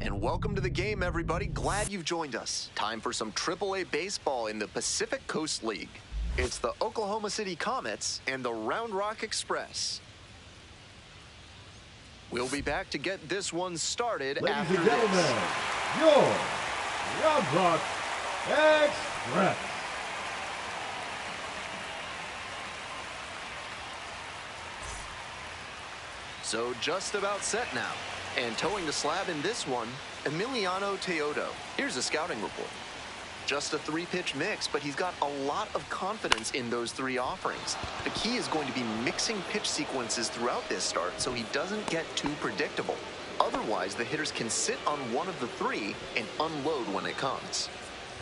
And welcome to the game, everybody. Glad you've joined us. Time for some AAA baseball in the Pacific Coast League. It's the Oklahoma City Comets and the Round Rock Express. We'll be back to get this one started after this. Ladies and gentlemen, your Round Rock Express. So just about set now. And towing the slab in this one, Emiliano Teodo. Here's a scouting report. Just a 3-pitch mix, but he's got a lot of confidence in those 3 offerings. The key is going to be mixing pitch sequences throughout this start so he doesn't get too predictable. Otherwise, the hitters can sit on one of the 3 and unload when it comes.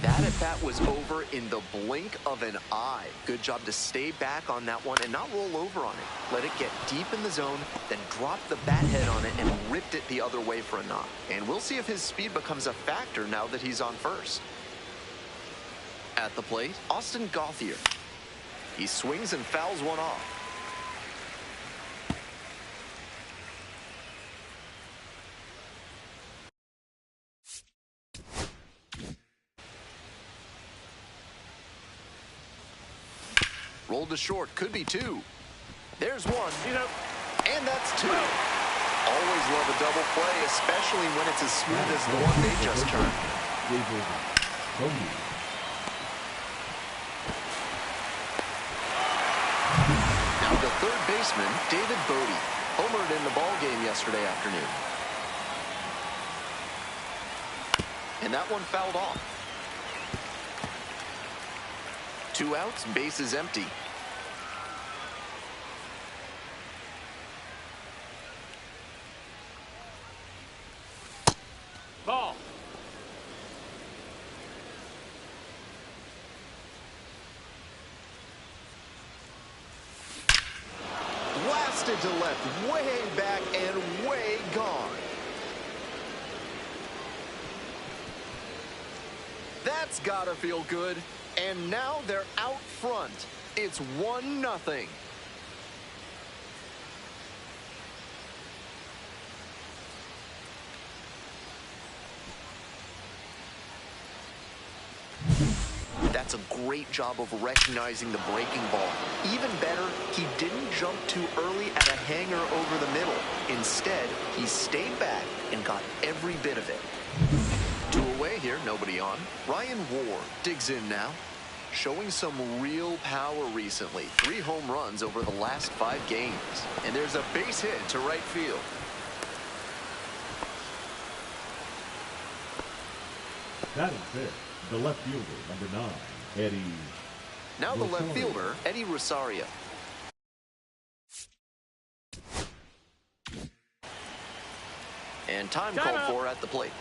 That at-bat was over in the blink of an eye. Good job to stay back on that one and not roll over on it. Let it get deep in the zone, then drop the bat head on it and ripped it the other way for a knock. And we'll see if his speed becomes a factor now that he's on first. At the plate, Austin Gauthier. He swings and fouls one off. Rolled to short, could be 2. There's 1, and that's 2. Always love a double play, especially when it's as smooth as the one they just turned. Now the third baseman, David Bodie, homered in the ballgame yesterday afternoon. And that one fouled off. 2 outs, base is empty. Ball. Blasted to left, way back and way gone. That's gotta feel good. And now they're out front. It's 1-0. That's a great job of recognizing the breaking ball. Even better, he didn't jump too early at a hanger over the middle. Instead, he stayed back and got every bit of it. 2 away here, nobody on. Ryan Ward digs in now. Showing some real power recently. 3 home runs over the last 5 games. And there's a base hit to right field. That is it. The left fielder, number 9, Eddie. Now the left fielder, Eddie Rosario. And time called for at the plate.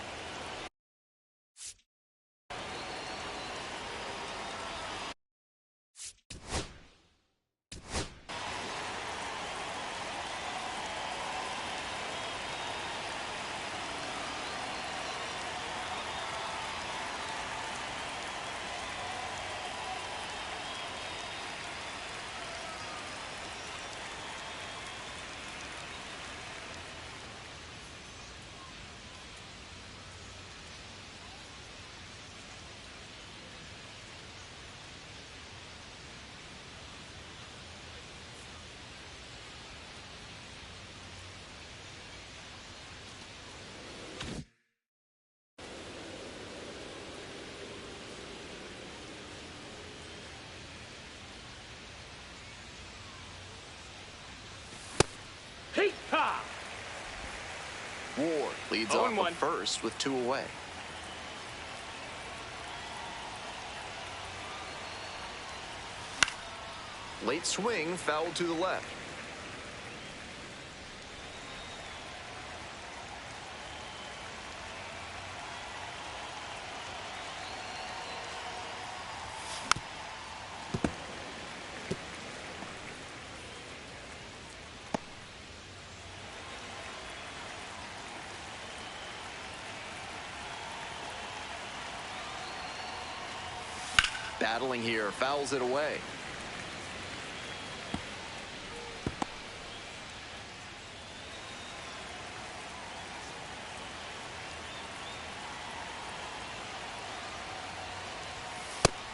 Ward leads off at first with 2 away. Late swing, fouled to the left. Battling here, fouls it away.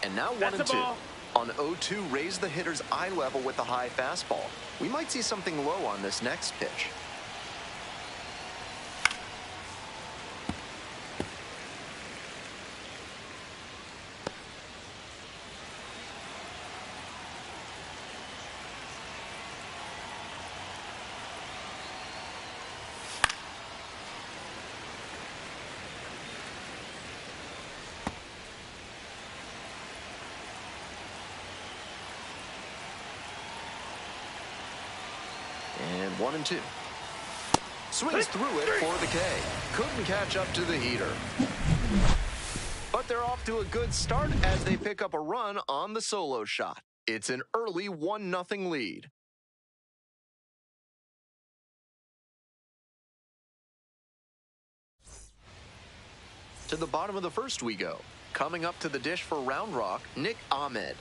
And now 1-2. On 0-2, raise the hitter's eye level with the high fastball. We might see something low on this next pitch. And 1-2. Swings through it for the K. Couldn't catch up to the heater. But they're off to a good start as they pick up a run on the solo shot. It's an early 1-0 lead. To the bottom of the first we go. Coming up to the dish for Round Rock, Nick Ahmed.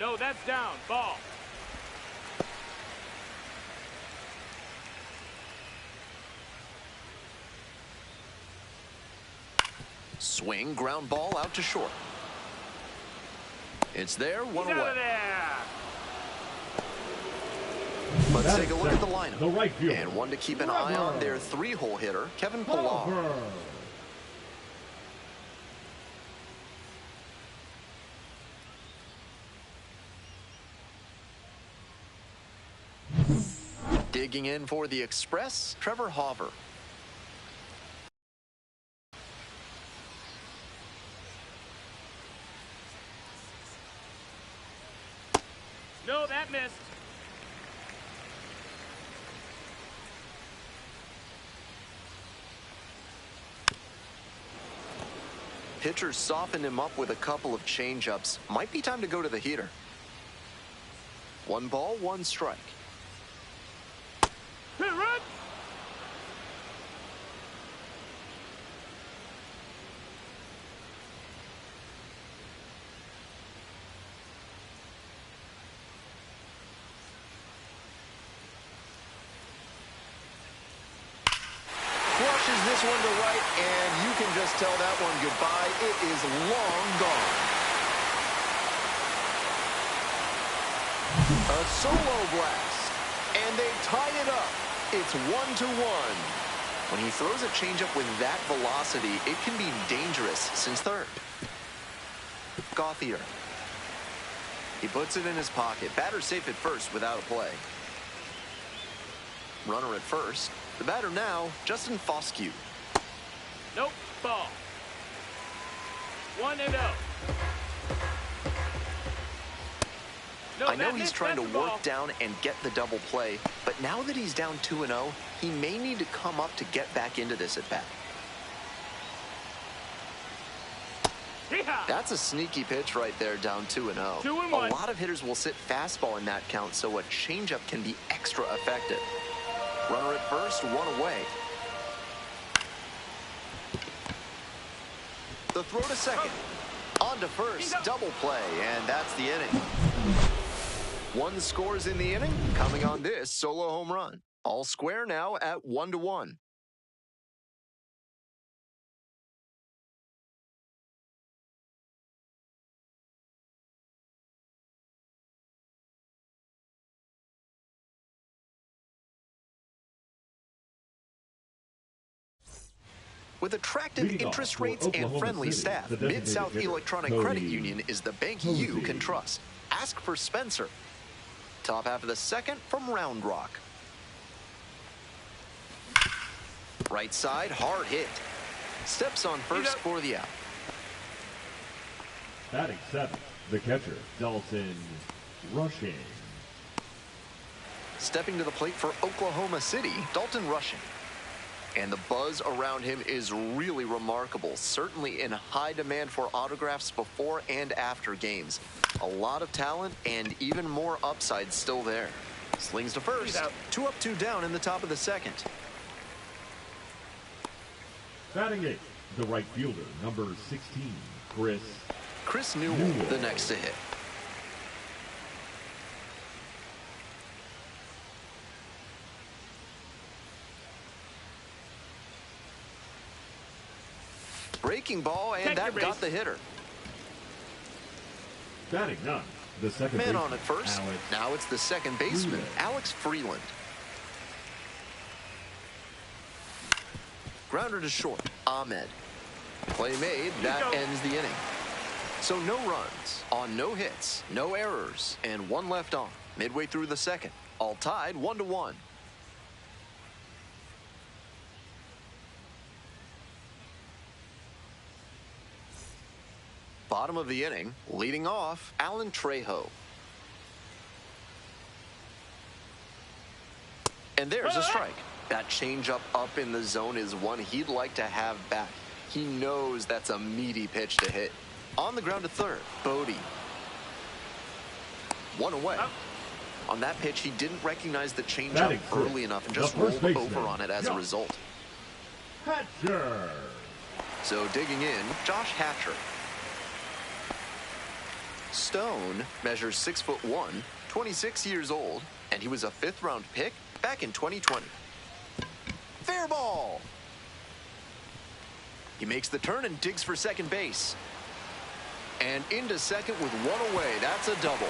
No, that's down. Ball. Swing, ground ball out to short. It's there, one away. Let's take a look at the lineup. The right fielder, and one to keep an eye on, their 3-hole hitter, Kevin Pillar. Digging in for the Express, Trevor Hauver. No, that missed. Pitchers softened him up with a couple of changeups. Might be time to go to the heater. 1 ball, 1 strike. Hit run. Flushes this one to right, and you can just tell that one goodbye. It is long gone. A solo blast, and they tie it up. It's 1-1. When he throws a changeup with that velocity, it can be dangerous since third. Gauthier. He puts it in his pocket. Batter safe at first without a play. Runner at first. The batter now, Justin Foscue. Nope, ball. 1-0. No, I know he's trying to that's the ball. work down and get the double play, but now that he's down 2-0, he may need to come up to get back into this at bat. Yeehaw! That's a sneaky pitch right there, down 2-0. 2-1. A lot of hitters will sit fastball in that count, so a changeup can be extra effective. Runner at first, 1 away. The throw to second. On to first, double play, and that's the inning. 1 scores in the inning, coming on this solo home run. All square now at 1-1. With attractive interest rates and friendly staff, Mid-South Electronic Credit Union is the bank you can trust. Ask for Spencer. Top half of the second from Round Rock. Right side, hard hit. Steps on first for the out. Batting 7th, the catcher, Dalton Rushing. Stepping to the plate for Oklahoma City, Dalton Rushing. And the buzz around him is really remarkable, certainly in high demand for autographs before and after games. A lot of talent and even more upside still there. Slings to first. 2 up, 2 down in the top of the second. Batting eighth, the right fielder, number 16, Chris Newell, the next to hit. Breaking ball, and that got the hitter. Batting ninth, the second Man baseman, on at first. Now it's the second baseman, Alex Freeland. Grounder to short, Ahmed. Play made, that ends the inning. So no runs on no hits, no errors, and one left on. Midway through the second, all tied 1-1. Bottom of the inning, leading off, Alan Trejo. And there's a strike. That changeup up in the zone is one he'd like to have back. He knows that's a meaty pitch to hit. On the ground to third, Bodie. One away. On that pitch, he didn't recognize the changeup early enough and just rolled over on it as a result. Hatcher. So digging in, Josh Hatcher. Stone measures 6'1", 26 years old, and he was a fifth-round pick back in 2020. Fair ball. He makes the turn and digs for second base. And into second with one away. That's a double.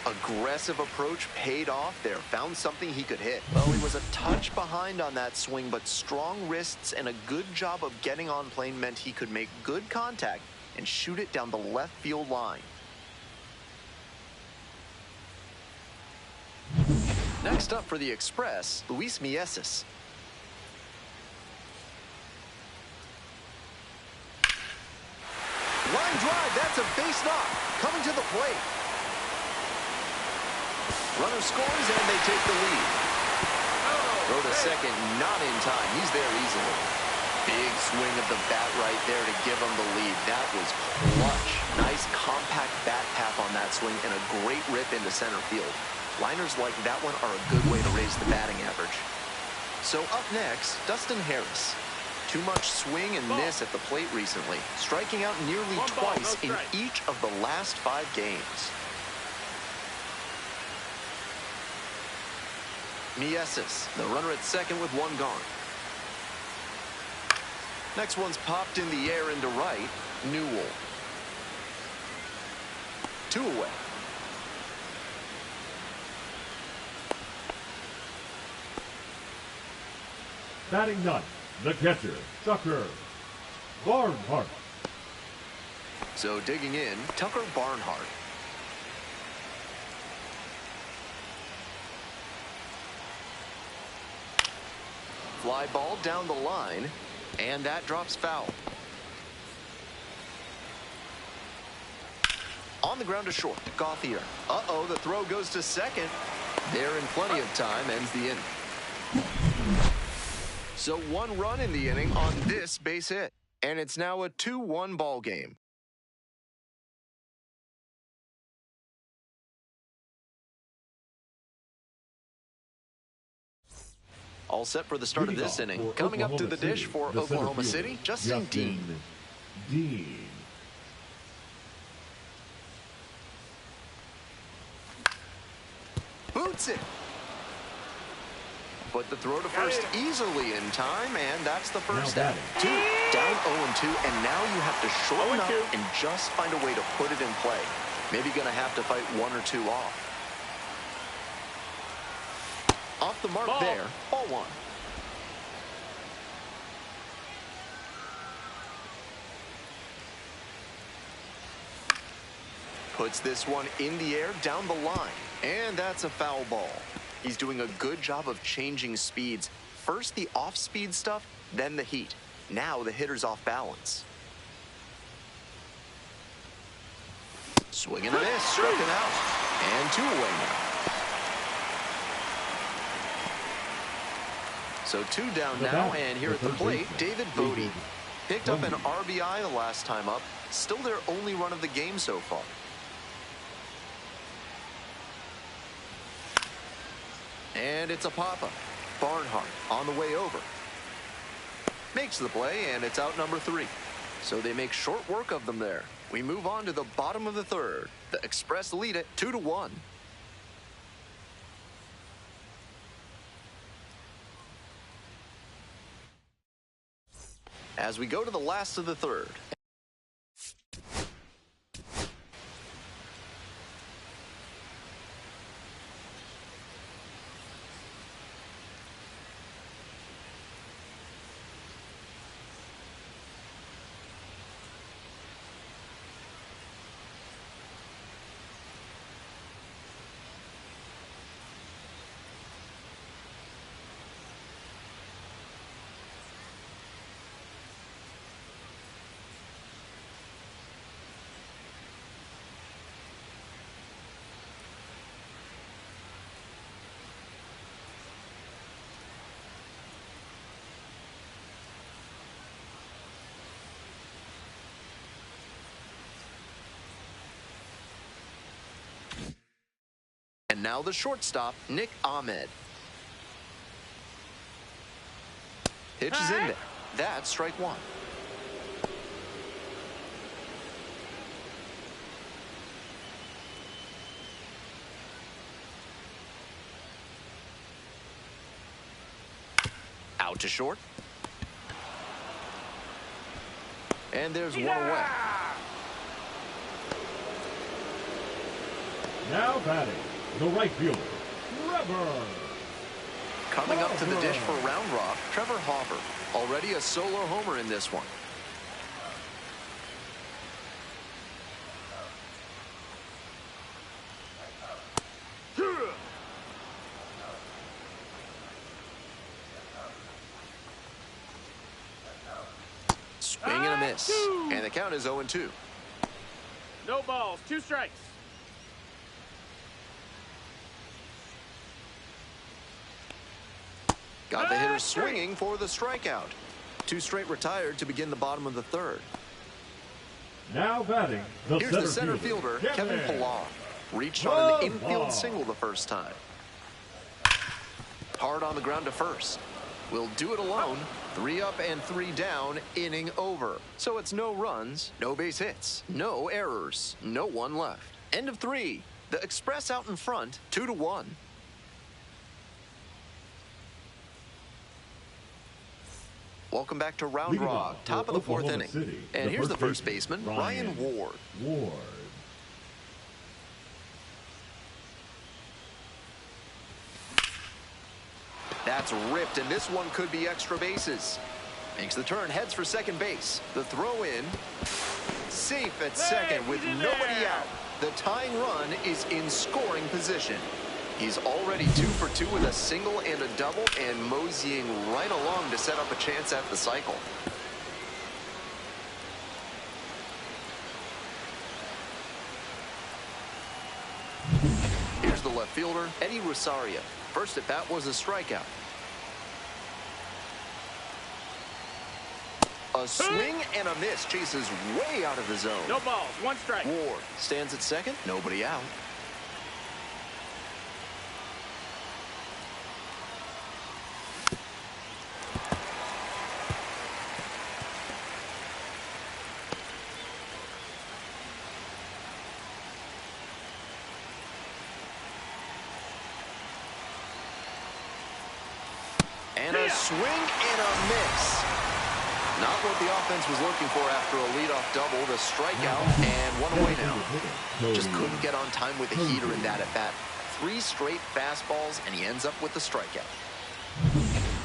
Aggressive approach paid off there. Found something he could hit. Well, he was a touch behind on that swing, but strong wrists and a good job of getting on plane meant he could make good contact and shoot it down the left field line. Next up for the Express, Luis Mieses. Line drive, that's a base knock. Coming to the plate. Runner scores and they take the lead. Throw to second, not in time. He's there easily. Big swing of the bat right there to give him the lead. That was clutch. Nice compact bat path on that swing and a great rip into center field. Liners like that one are a good way to raise the batting average. So up next, Dustin Harris. Too much swing and miss at the plate recently, striking out nearly twice in each of the last 5 games. Mieses, the runner at second with one gone. Next one's popped in the air into right, Newell. 2 away. Batting ninth, the catcher, Tucker Barnhart. So digging in, Tucker Barnhart. Fly ball down the line, and that drops foul. On the ground to short, Gauthier. Uh-oh, the throw goes to second. There in plenty of time, ends the inning. So 1 run in the inning on this base hit, and it's now a 2-1 ball game. All set for the start of this inning. Coming up to the dish for Oklahoma City, Justin Dean. Boots it. Put the throw to first easily in time, and that's the first down. Down 0-2, and now you have to shorten up and just find a way to put it in play. Maybe going to have to fight 1 or 2 off. Off the mark there, ball 1. Puts this one in the air down the line, and that's a foul ball. He's doing a good job of changing speeds. First the off-speed stuff, then the heat. Now the hitter's off balance. Swing and a miss, struck him out. And 2 away now. So 2 down now, and here at the plate, David Bodie. Picked up an RBI the last time up. Still their only run of the game so far. And it's a pop-up. Barnhart on the way over. Makes the play, and it's out number 3. So they make short work of them there. We move on to the bottom of the 3rd. The Express lead it 2-1. As we go to the last of the 3rd. And now the shortstop, Nick Ahmed. Pitch is in there. That's strike 1. Out to short. And there's one away. Now batting, the right fielder, Trevor. Coming up to the dish for Round Rock, Trevor Hopper. Already a solo homer in this one. Swing and a miss. And the count is 0-2. No balls, 2 strikes. Got the hitter swinging for the strikeout. 2 straight retired to begin the bottom of the 3rd. Now batting, the Here's the center fielder, Kevin Pillar. Reached on an infield single the first time. Hard on the ground to first. Will do it alone. 3 up and 3 down, inning over. So it's no runs, no base hits, no errors, no one left. End of 3. The Express out in front, 2-1. Welcome back to Round Rock, top of the 4th inning. And here's the first baseman, Ryan Ward. That's ripped, and this one could be extra bases. Makes the turn, heads for second base. The throw in, safe at second with nobody out. The tying run is in scoring position. He's already 2 for 2 with a single and a double, and moseying right along to set up a chance at the cycle. Here's the left fielder, Eddie Rosario. First at bat was a strikeout. A swing and a miss, chases way out of the zone. No balls, 1 strike. Ward stands at second, nobody out. And a swing and a miss. Not what the offense was looking for after a leadoff double. The strikeout and 1 away now. Just couldn't get on time with the heater in that at bat. 3 straight fastballs, and he ends up with the strikeout.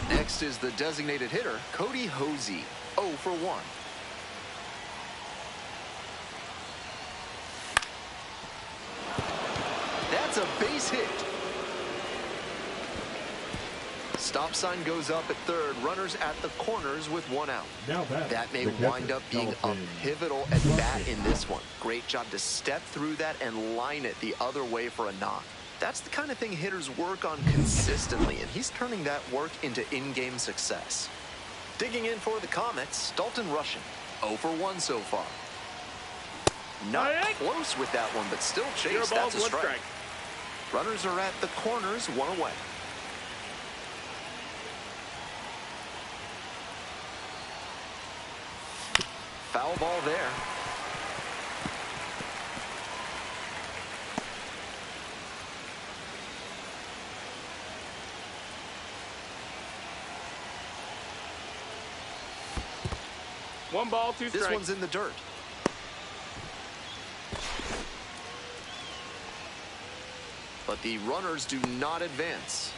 Next is the designated hitter, Cody Hosey, 0 for 1. That's a base hit. Stop sign goes up at third. Runners at the corners with 1 out. That may wind up being a pivotal at bat in this one. Great job to step through that and line it the other way for a knock. That's the kind of thing hitters work on consistently, and he's turning that work into in-game success. Digging in for the Comets, Dalton Rushing, 0 for 1 so far. Not close with that one, but still chase. That's a strike. Runners are at the corners, 1 away. foul ball there. One ball, two strikes. This one's in the dirt. But the runners do not advance.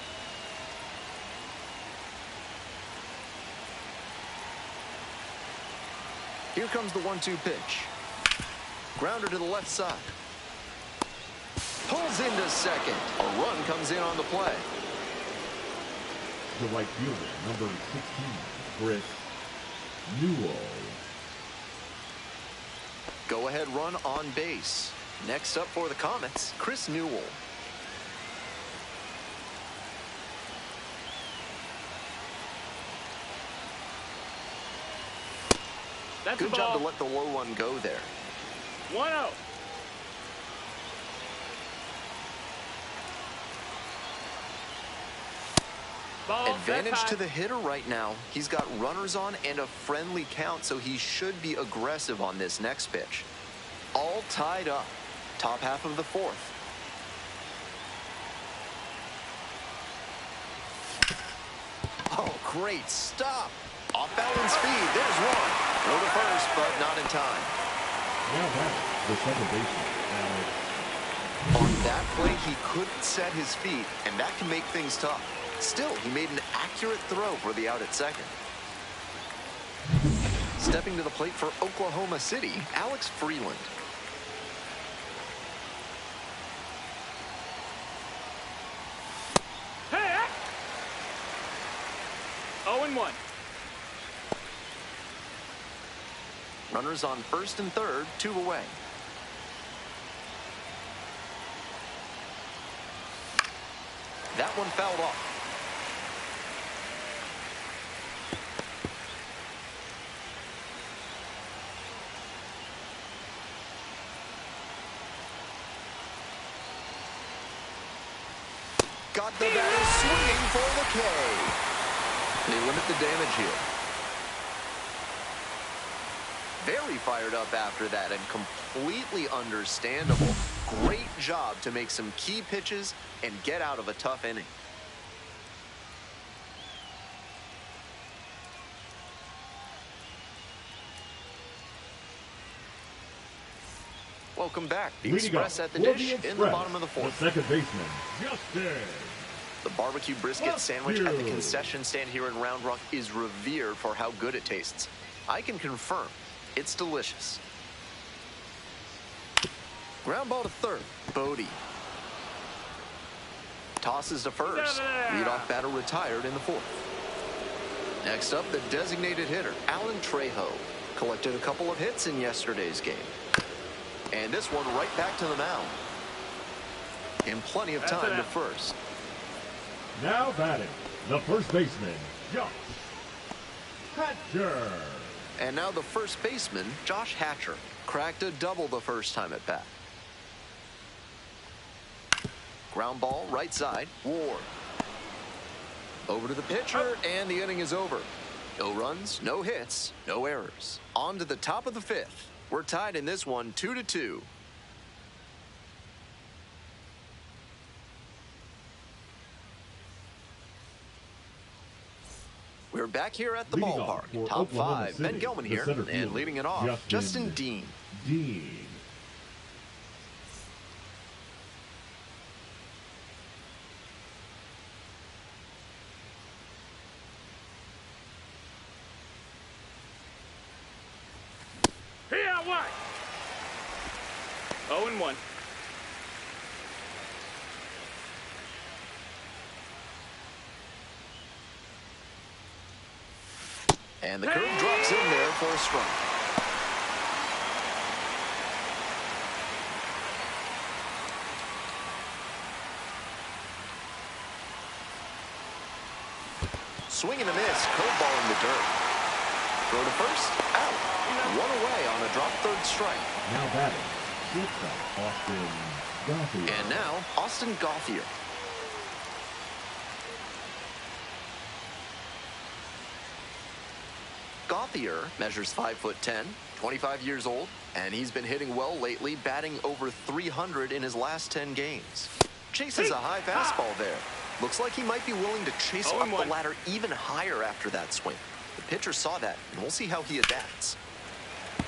Here comes the 1-2 pitch. Grounder to the left side. Pulls into second. A run comes in on the play. The right fielder, number 16, Chris Newell. Go-ahead run on base. Next up for the Comets, Chris Newell. That's Good the ball. job to let the low one go there. 1-0. Ball, Advantage to the hitter right now. He's got runners on and a friendly count, so he should be aggressive on this next pitch. All tied up. Top half of the fourth. Oh, great stop. Off balance speed. There's one. Throw to first, but not in time. Now that's the second baseman, Alex. On that play, he couldn't set his feet, and that can make things tough. Still, he made an accurate throw for the out at second. Stepping to the plate for Oklahoma City, Alex Freeland. Hey! 0-1. Runners on first and third, 2 away. That one fouled off. Got the batter swinging for the K. They limit the damage here. Very fired up after that and completely understandable. Great job to make some key pitches and get out of a tough inning. Welcome back. The Express at the dish in the bottom of the fourth. The second baseman, Justin. The barbecue brisket sandwich at the concession stand here in Round Rock is revered for how good it tastes. I can confirm it's delicious. Ground ball to third. Bodie. Tosses to first. Leadoff batter retired in the fourth. Next up, the designated hitter, Alan Trejo. Collected a couple of hits in yesterday's game. And this one right back to the mound. And plenty of time to first. Now batting, the first baseman, Josh Hatcher. And now the first baseman, Josh Hatcher. Cracked a double the first time at bat. Ground ball, right side, Ward. Over to the pitcher, and the inning is over. No runs, no hits, no errors. On to the top of the fifth. We're tied in this one, 2-2. We're back here at the ballpark. Top five, Ben Gelman here, and leading it off, Justin Dean. Here, what? 0-1. And the curve drops in there for a strike. Swing and a miss, curveball in the dirt. Throw to first, out. One away on a drop third strike. Now batting, Austin Gauthier. And now, Austin Gauthier. Gauthier measures 5'10", 25 years old, and he's been hitting well lately, batting over 300 in his last 10 games. Chases a high fastball there. Looks like he might be willing to chase up the ladder even higher after that swing. The pitcher saw that, and we'll see how he adapts.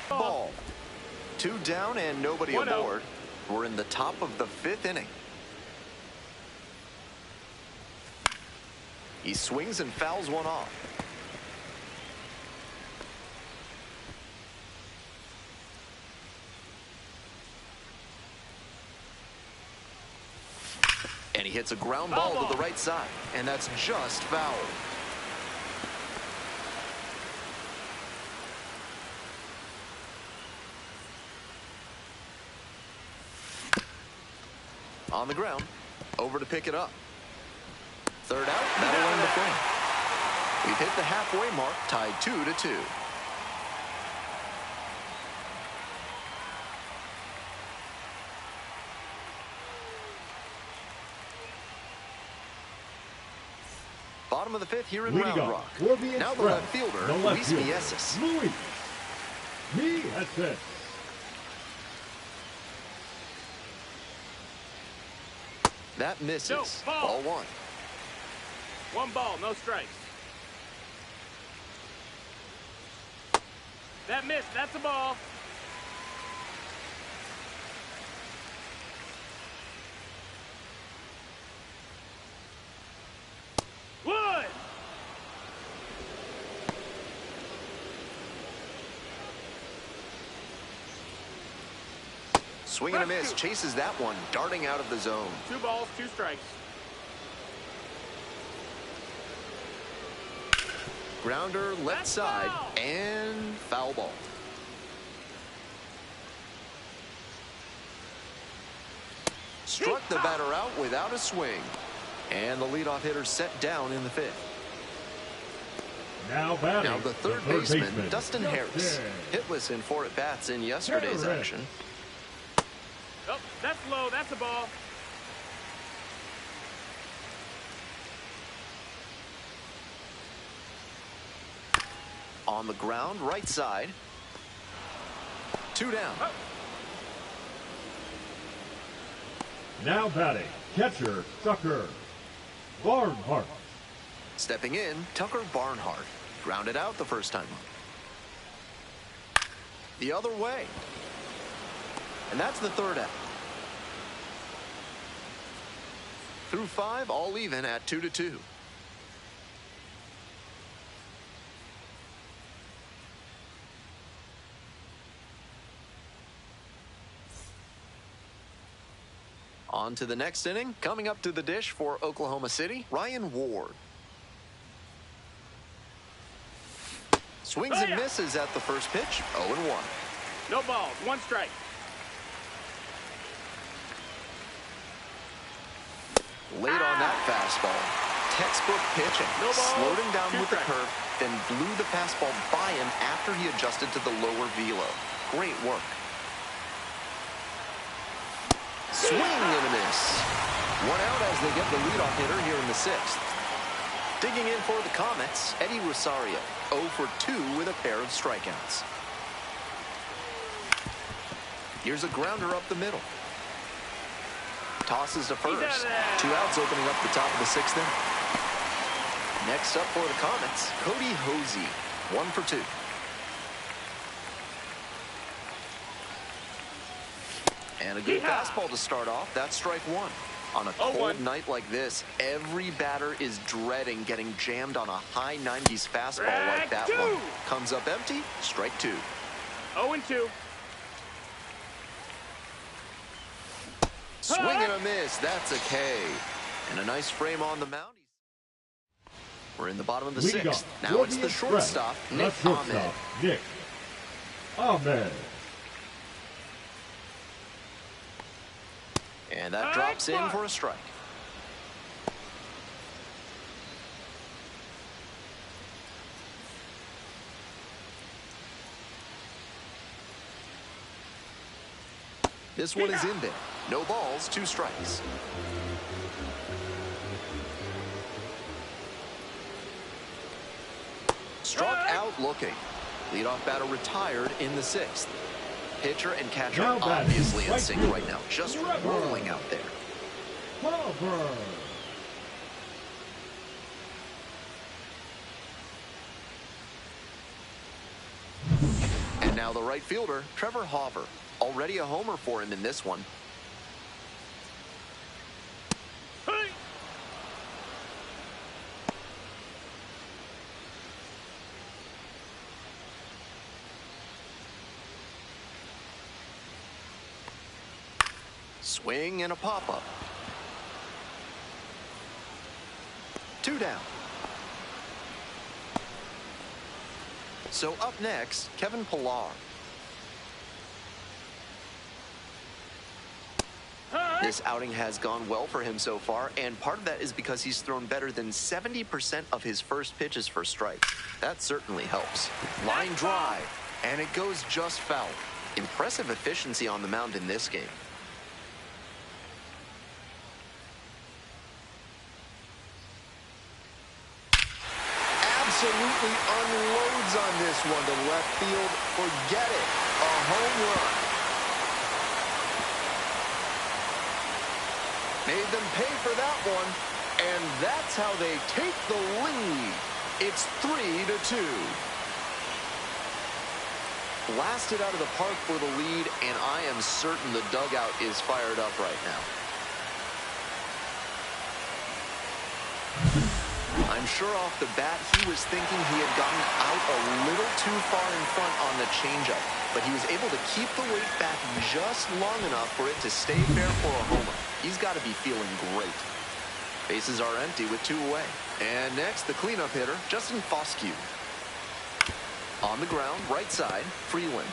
Ball. 2 down and nobody aboard. We're in the top of the 5th inning. He swings and fouls one off. And he hits a ground ball to the right side, and that's just foul. On the ground, over to pick it up. Third out, that'll end the frame. We've hit the halfway mark, tied 2-2. Bottom of the 5th here in Round Rock. Now the left fielder, Luis Mieses. Luis Mieses. That misses. No, ball 1. 1 ball, no strikes. That missed, that's a ball. Wood! Swing and a miss, chases that one, darting out of the zone. 2 balls, 2 strikes. Grounder left side and foul ball. Struck the batter out without a swing. And the leadoff hitter set down in the 5th. Now batting. Now the third baseman, Dustin Harris. Hitless in 4 at-bats in yesterday's action. Oh, that's low, that's a ball. On the ground, right side. 2 down. Oh. Now batting, catcher Tucker Barnhart. Stepping in, Tucker Barnhart. Grounded out the first time up. The other way. And that's the 3rd out. Through 5, all even at 2-2. On to the next inning. Coming up to the dish for Oklahoma City, Ryan Ward. Swings and misses at the first pitch, 0-1. No balls, 1 strike. Late on that fastball. Textbook pitching. No ball, Slowed him down 2 with the strikes. curve, then blew the fastball by him after he adjusted to the lower velo. Great work. Swing and a miss. 1 out as they get the leadoff hitter here in the 6th. Digging in for the Comets, Eddie Rosario, 0 for 2 with a pair of strikeouts. Here's a grounder up the middle. Tosses to first. 2 outs opening up the top of the 6th inning. Next up for the Comets, Cody Hosey, 1 for 2. And a good fastball to start off. That's strike 1. On a cold night like this, every batter is dreading getting jammed on a high 90s fastball like that one. Comes up empty, strike 2. 0-2. Swing and a miss, that's a K. And a nice frame on the mound. We're in the bottom of the 6th. Now it's the shortstop, Nick Ahmed. Nick Ahmed. And that drops in for a strike. This one is in there. No balls, 2 strikes. Struck out looking. Leadoff batter retired in the 6th. Pitcher and catcher Now batting, obviously in right sync fielder, right now, just Trevor. rolling out there. Cover. And now the right fielder, Trevor Hauver. Already a homer for him in this one. Hey! Swing and a pop-up. 2 down. So up next, Kevin Pillar. This outing has gone well for him so far, and part of that is because he's thrown better than 70% of his first pitches for strikes. That certainly helps. Line drive, and it goes just foul. Impressive efficiency on the mound in this game. Absolutely unloads on this one to left field. Forget it. A home run. Made them pay for that one, and that's how they take the lead. It's 3-2. Blasted out of the park for the lead, and I am certain the dugout is fired up right now. I'm sure off the bat he was thinking he had gotten out a little too far in front on the changeup, but he was able to keep the weight back just long enough for it to stay fair for a homer. He's got to be feeling great. Bases are empty with 2 away. And next, the cleanup hitter, Justin Foscue. On the ground, right side, Freeland.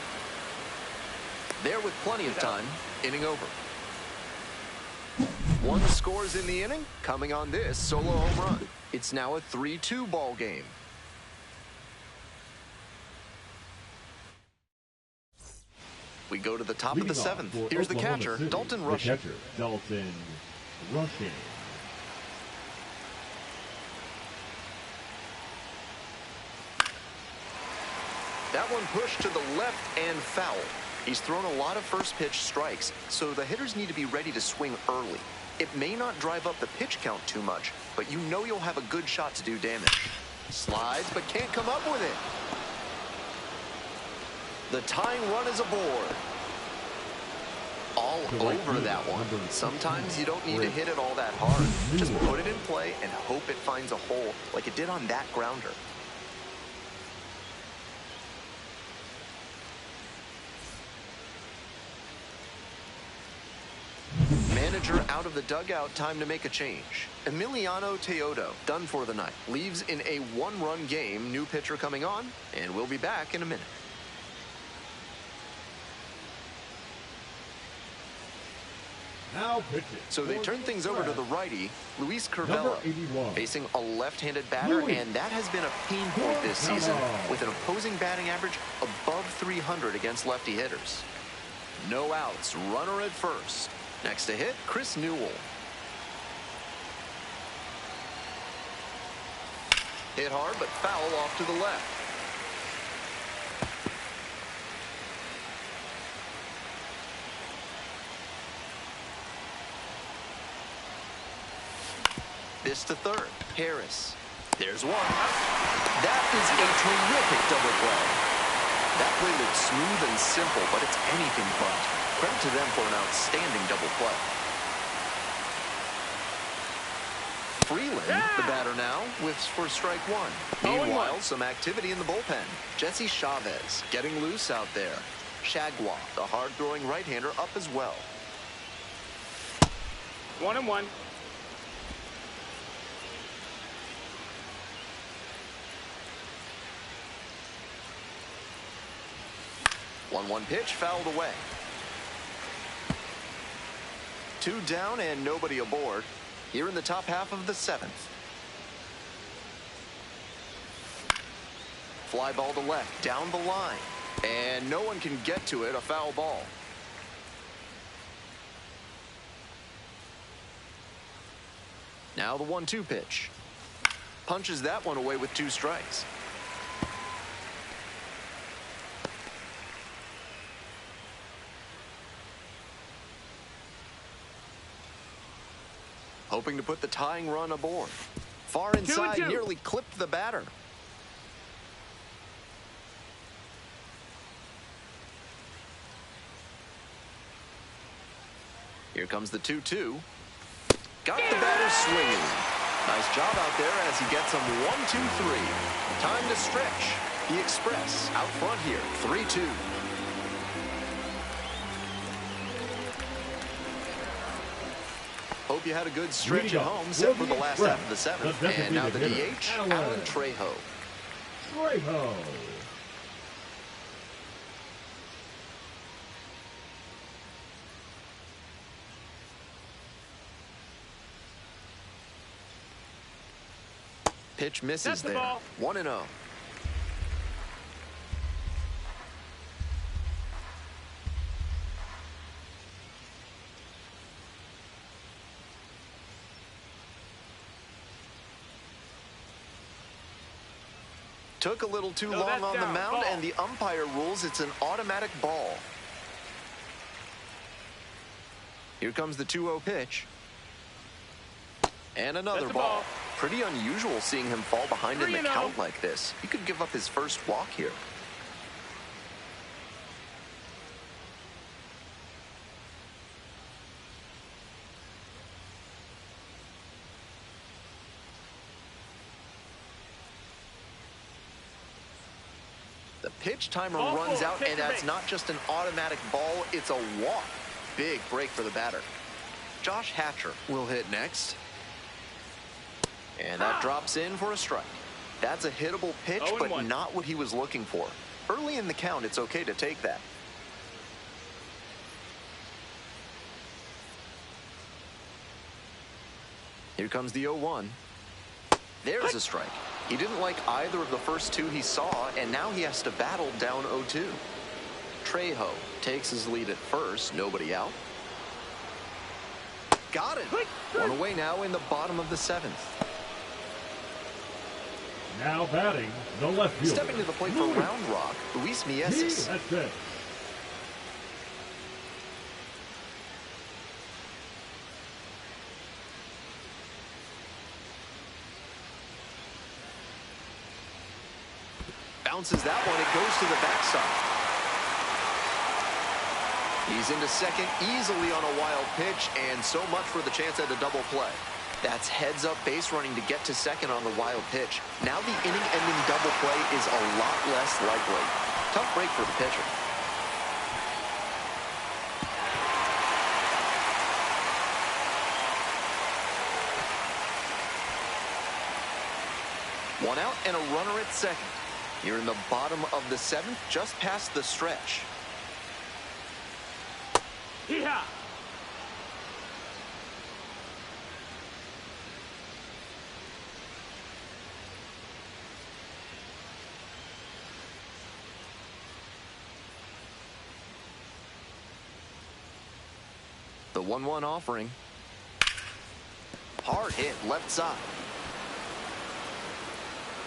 There with plenty of time, inning over. 1 scores in the inning, coming on this solo home run. It's now a 3-2 ball game. We go to the top of the 7th. Here's the catcher, Dalton Rushing. Dalton Rushing. That one pushed to the left and foul. He's thrown a lot of first pitch strikes, so the hitters need to be ready to swing early. It may not drive up the pitch count too much, but you know you'll have a good shot to do damage. Slides, but can't come up with it. The tying run is aboard. All over that one. Sometimes you don't need to hit it all that hard. Just put it in play and hope it finds a hole like it did on that grounder. Manager out of the dugout, time to make a change. Emiliano Teodo, done for the night. Leaves in a 1-run game, new pitcher coming on, and we'll be back in a minute. Now pitching. So they turn things over to the righty, Luis Curvelo, 81. facing a left-handed batter, and that has been a pain point this season, with an opposing batting average above 300 against lefty hitters. No outs, runner at first. Next to hit, Chris Newell. Hit hard, but foul off to the left. This to third, Harris. There's one. That is a terrific double play. That play looked smooth and simple, but it's anything but. Credit to them for an outstanding double play. Freeland, the batter now, whiffs for strike 1. Meanwhile, some activity in the bullpen. Jesse Chavez getting loose out there. Shagwa, the hard-throwing right-hander, up as well. 1-1. One pitch fouled away. 2 down and nobody aboard. Here in the top half of the 7th. Fly ball to left, down the line. And no one can get to it, a foul ball. Now the 1-2 pitch. Punches that one away with 2 strikes. hoping to put the tying run aboard. Far inside, 2-2. nearly clipped the batter. Here comes the 2-2. Got the batter swinging. Nice job out there as he gets him 1-2-3. Time to stretch. The Express out front here, 3-2. Hope you had a good stretch at home, set for the last half of the seventh. And now the DH, Alan Trejo. Trejo. Pitch misses That's the there. ball. 1-0. Took a little too long on the mound, and the umpire rules it's an automatic ball. Here comes the 2-0 pitch. And another ball. Pretty unusual seeing him fall behind in the count like this. He could give up his first walk here. The pitch timer runs out, and that's not just an automatic ball, it's a walk. Big break for the batter. Josh Hatcher will hit next. And that drops in for a strike. That's a hittable pitch, but not what he was looking for. Early in the count, it's okay to take that. Here comes the 0-1. There's a strike. He didn't like either of the first two he saw, and now he has to battle down 0-2. Trejo takes his lead at first, nobody out. Got it. One away now in the bottom of the seventh. Now batting, the left fielder. Stepping to the plate for Round Rock, Luis Mieses. That's it. Bounces that one, it goes to the backside. He's into second easily on a wild pitch, and so much for the chance at a double play. That's heads-up base running to get to second on the wild pitch. Now the inning-ending double play is a lot less likely. Tough break for the pitcher. One out and a runner at second. You're in the bottom of the seventh, just past the stretch. Yeah. The 1-1 offering. Hard hit left side.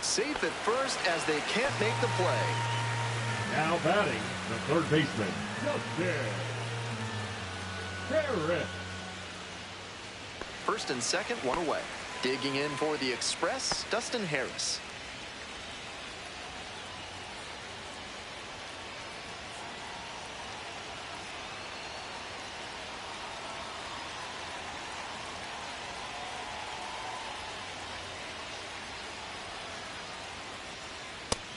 Safe at first as they can't make the play. Now batting, the third baseman, Justin Harris. First and second, one away. Digging in for the Express, Dustin Harris.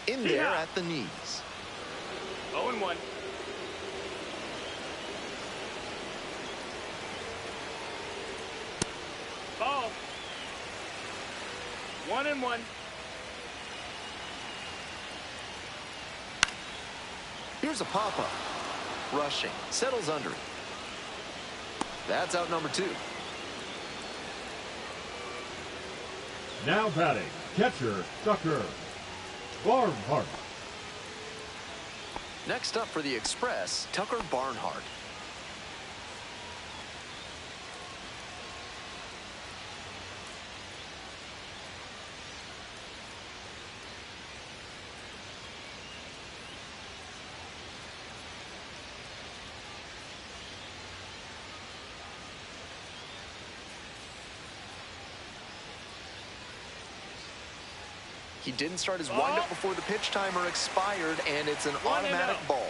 In there at the knees. 0-1. Ball. 1-1. Here's a pop-up. Rushing. Settles under it. That's out number 2. Now batting, catcher, Tucker Barnhart. Next up for the Express, Tucker Barnhart. He didn't start his windup before the pitch timer expired, and it's an automatic ball.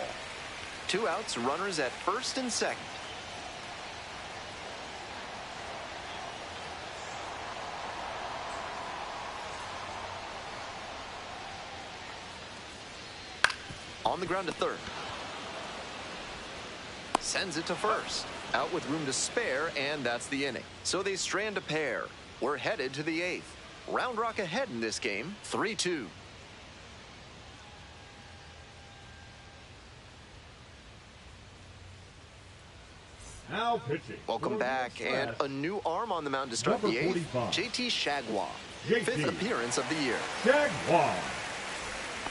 2 outs, runners at first and second. On the ground to third. Sends it to first. Out with room to spare, and that's the inning. So they strand a pair. We're headed to the 8th. Round Rock ahead in this game, 3-2. Now pitching. Welcome back, and a new arm on the mound to start the 8th. JT Shagwa, 5th appearance of the year. Shagwa.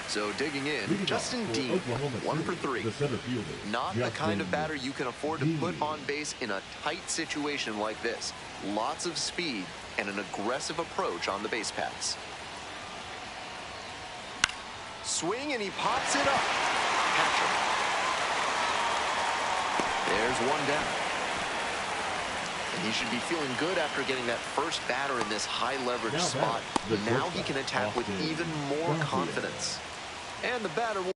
So digging in, Justin Dean, 1 for 3. Not the kind of batter you can afford to put on base in a tight situation like this. Lots of speed and an aggressive approach on the base paths. Swing, and he pops it up. Catcher. There's one down. And he should be feeling good after getting that first batter in this high-leverage spot. Now he can attack with even more confidence. And the batter will...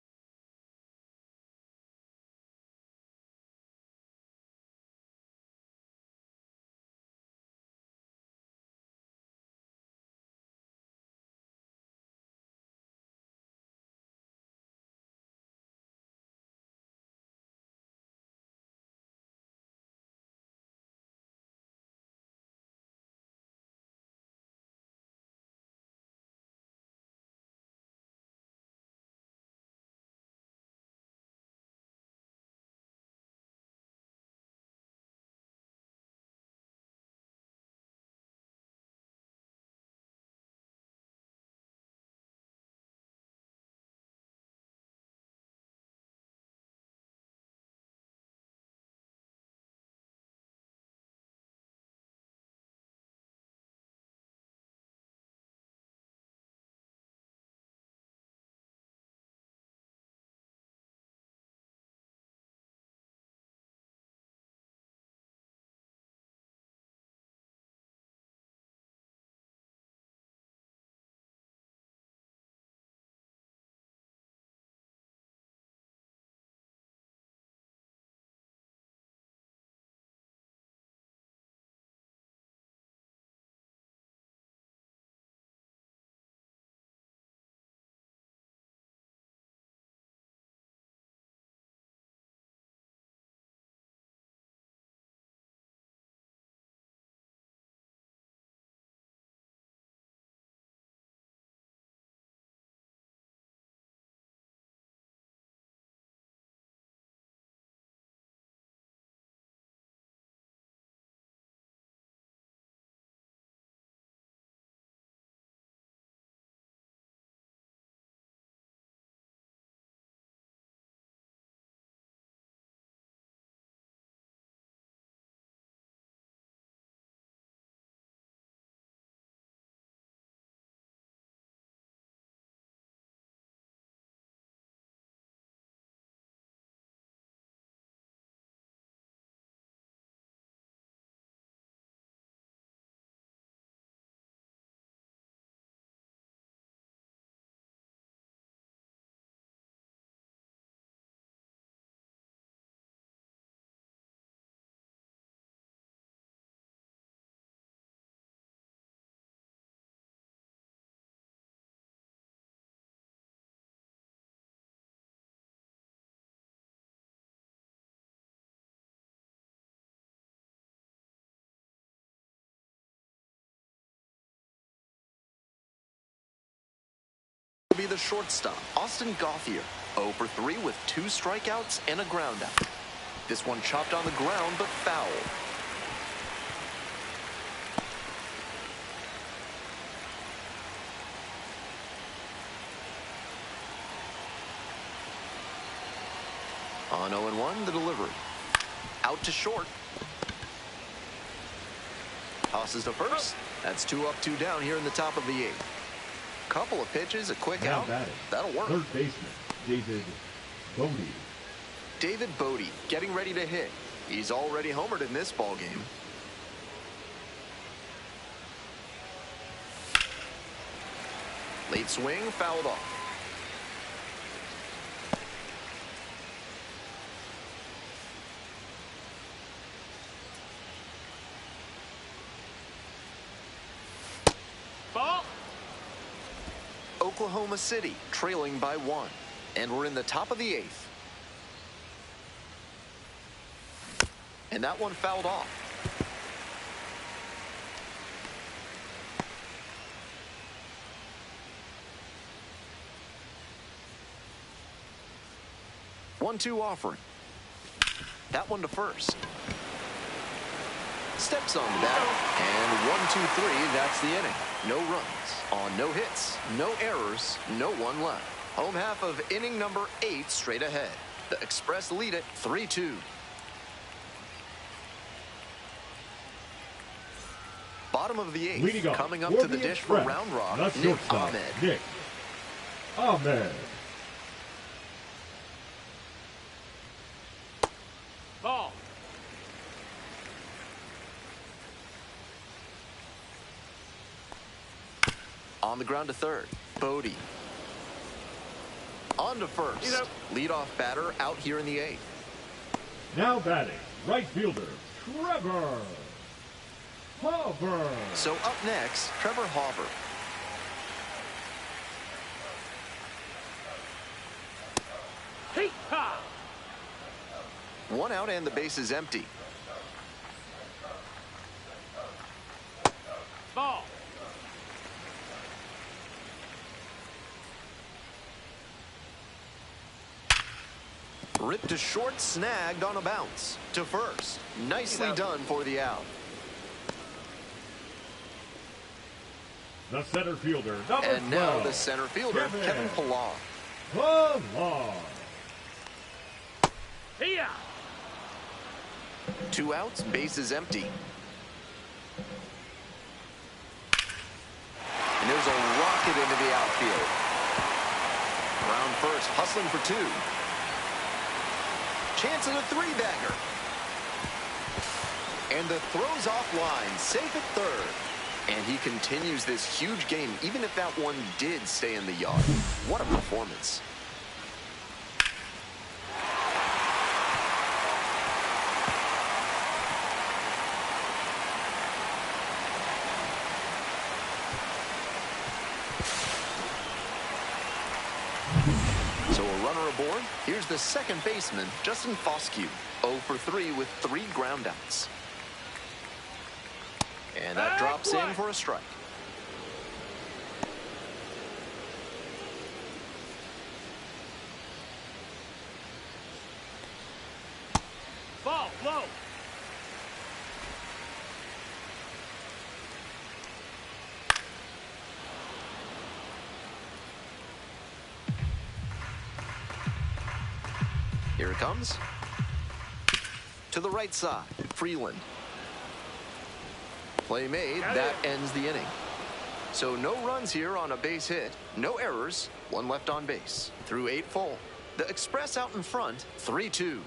be the shortstop, Austin Gauthier, 0 for 3 with 2 strikeouts and a ground out. This one chopped on the ground, but foul. On 0-1, the delivery. Out to short. Tosses to first. That's 2 up, 2 down here in the top of the 8th. Couple of pitches, a quick out. That'll work. Third baseman, David Bodie. David Bodie getting ready to hit. He's already homered in this ball game. Late swing, fouled off. Ball. Oklahoma City trailing by 1. And we're in the top of the 8th. And that one fouled off. One-two offering. That one to first. Steps on the bat. And 1-2-3, that's the inning. No runs on no hits, no errors, no one left. Home half of inning number 8 straight ahead. The Express lead it 3-2. Bottom of the 8th, coming up to the dish for round rock, Nick Ahmed. Nick Ahmed. Ball. On the ground to third, Bodie. On to first. Leadoff batter out here in the 8th. Now batting, right fielder, Trevor Hauber. So up next, Trevor Hauber. Hey, ha. One out and the base is empty. Ball. Ripped to short, snagged on a bounce. To first. Nicely done for the out. The center fielder, number 12. And now the center fielder, Kevin Pillar. Pillar. Here. 2 outs, base is empty. And there's a rocket into the outfield. Round first, hustling for 2. Chance of a 3-bagger. And the throw's offline, safe at third. And he continues this huge game, even if that one did stay in the yard. What a performance. So a runner aboard. Here's the second baseman, Justin Foscue. 0 for 3 with 3 groundouts. And that drops in for a strike. Ball, low. Here it comes. To the right side, Freeland. Play made, that ends the inning. So no runs here on a base hit, no errors, 1 left on base. Through 8 full. The Express out in front, 3-2.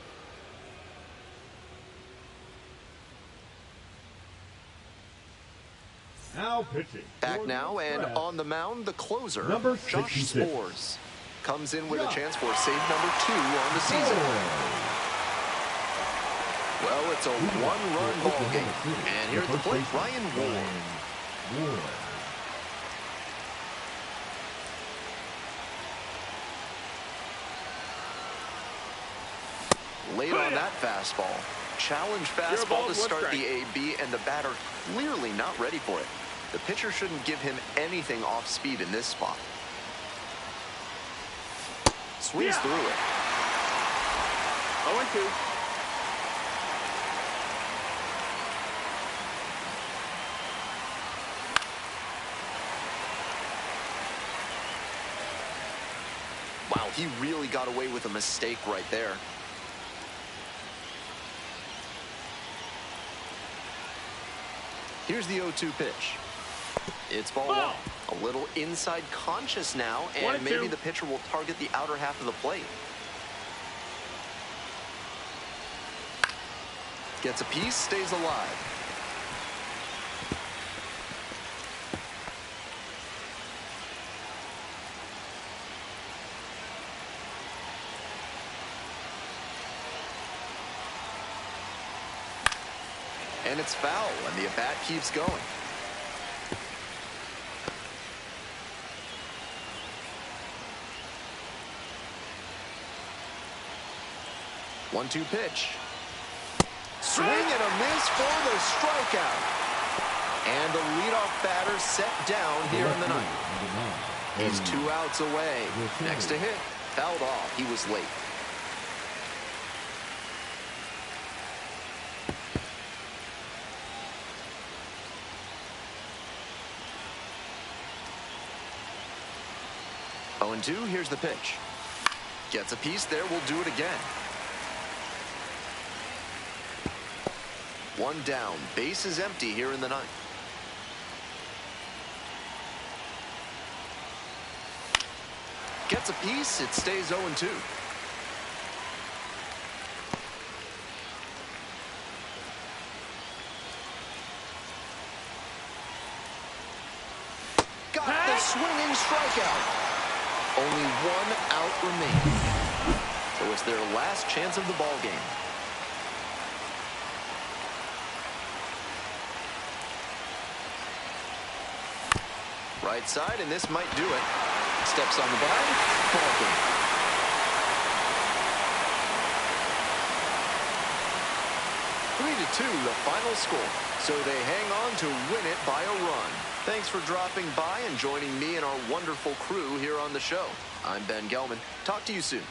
Now pitching. Back now, and on the mound, the closer, Number Josh 66. Sborz. Comes in with a chance for save number 2 on the season. Well, it's a 1-run ball game. And here at the plate, Ryan Ward. Late on that fastball. Challenge fastball to start the AB, and the batter clearly not ready for it. The pitcher shouldn't give him anything off speed in this spot. Swings through it. 0-2. Wow, he really got away with a mistake right there. Here's the 0-2 pitch. It's ball 1. A little inside conscious now, and maybe the pitcher will target the outer half of the plate. Gets a piece, stays alive. And it's foul, and the at-bat keeps going. 1-2 pitch. Swing and a miss for the strikeout. And the leadoff batter set down here in the ninth. He's 2 outs away. Next to hit, fouled off. He was late. Oh, and 2, here's the pitch. Gets a piece there, we'll do it again. 1 down, base is empty here in the ninth. Gets a piece, it stays 0-2. Got the swinging strikeout. Only 1 out remaining. So it's their last chance of the ball game. Right side, and this might do it. Steps on the bag. Ball game. 3-2, the final score. So they hang on to win it by a run. Thanks for dropping by and joining me and our wonderful crew here on the show. I'm Ben Gelman. Talk to you soon.